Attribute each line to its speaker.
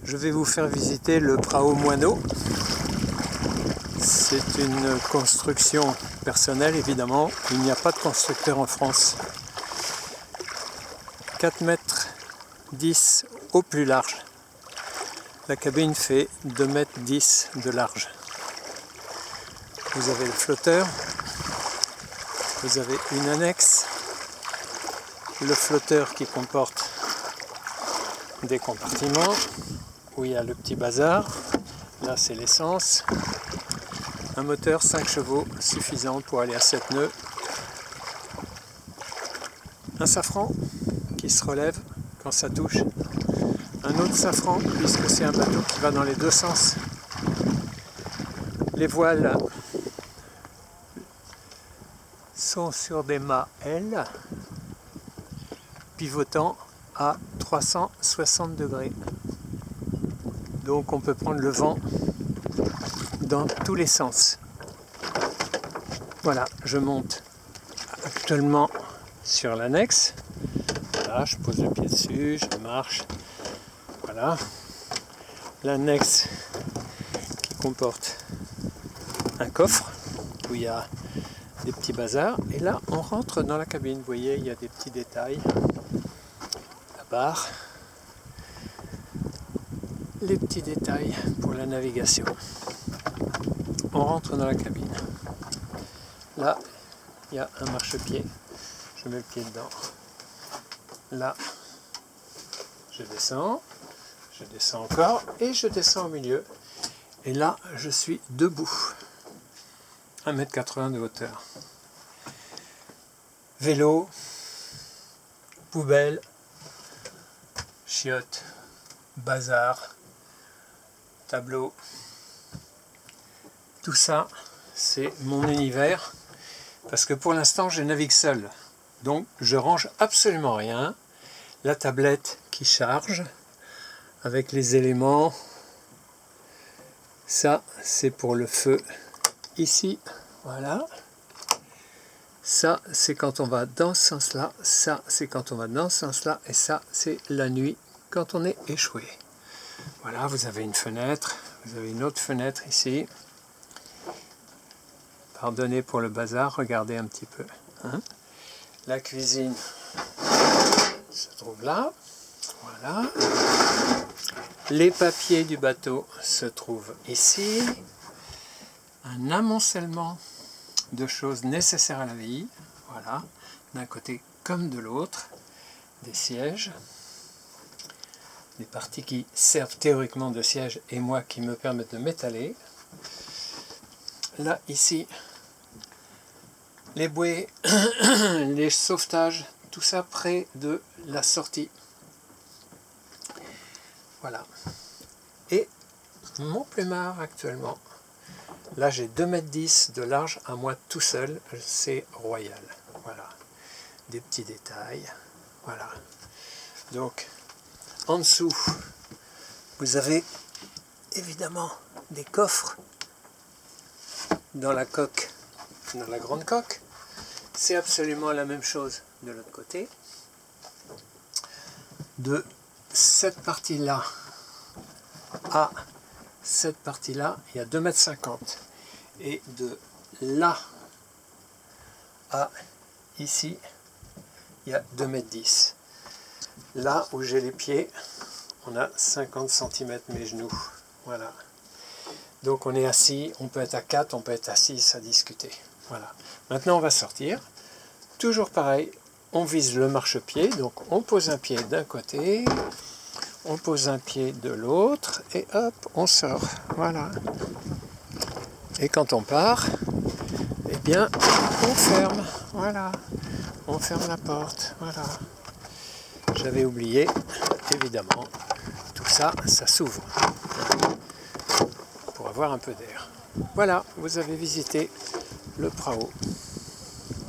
Speaker 1: Je vais vous faire visiter le Prao Moineau. C'est une construction personnelle évidemment, il n'y a pas de constructeur en France. 4,10 m au plus large. La cabine fait 2,10 m de large. Vous avez le flotteur, vous avez une annexe, le flotteur qui comporte des compartiments où il y a le petit bazar, là c'est l'essence, un moteur 5 chevaux suffisant pour aller à 7 nœuds, un safran qui se relève quand ça touche, un autre safran puisque c'est un bateau qui va dans les deux sens, les voiles sont sur des mâts L pivotant à 360 degrés. Donc on peut prendre le vent dans tous les sens. Voilà, je monte actuellement sur l'annexe. Voilà, je pose le pied dessus, je marche. Voilà. L'annexe qui comporte un coffre où il y a des petits bazars. Et là, on rentre dans la cabine. Vous voyez, il y a des petits détails. La barre. Les petits détails pour la navigation. On rentre dans la cabine. Là, il y a un marchepied. Je mets le pied dedans. Là, je descends encore et je descends au milieu. Et là, je suis debout. 1,80 m de hauteur. Vélo, poubelle, chiottes, bazar, tableau. Tout ça, c'est mon univers. Parce que pour l'instant, je navigue seul. Donc, je range absolument rien. La tablette qui charge avec les éléments. Ça, c'est pour le feu. Ici, voilà. Ça, c'est quand on va dans ce sens-là. Ça, c'est quand on va dans ce sens-là. Et ça, c'est la nuit quand on est échoué. Voilà, vous avez une fenêtre. Vous avez une autre fenêtre ici. Pardonnez pour le bazar, regardez un petit peu. Hein. La cuisine se trouve là. Voilà. Les papiers du bateau se trouvent ici. Un amoncellement de choses nécessaires à la vie. Voilà. D'un côté comme de l'autre. Des sièges. Des parties qui servent théoriquement de sièges et moi qui me permettent de m'étaler. Là, ici, les bouées, les sauvetages, tout ça près de la sortie. Voilà. Et mon plumard actuellement, là j'ai 2,10 m de large à moi tout seul, c'est royal. Voilà. Des petits détails. Voilà. Donc, en dessous, vous avez évidemment des coffres dans la coque, dans la grande coque. C'est absolument la même chose de l'autre côté. De cette partie-là à cette partie-là, il y a 2,50 m. Et de là à ici, il y a 2,10 m. Là où j'ai les pieds, on a 50 cm mes genoux. Voilà. Donc on est assis, on peut être à 4, on peut être à 6 à discuter. Voilà. Maintenant on va sortir. Toujours pareil, on vise le marchepied, donc on pose un pied d'un côté, on pose un pied de l'autre, et hop, on sort. Voilà. Et quand on part, eh bien, on ferme. Voilà. On ferme la porte. Voilà. J'avais oublié, évidemment, tout ça, ça s'ouvre. Pour avoir un peu d'air. Voilà, vous avez visité le Prao.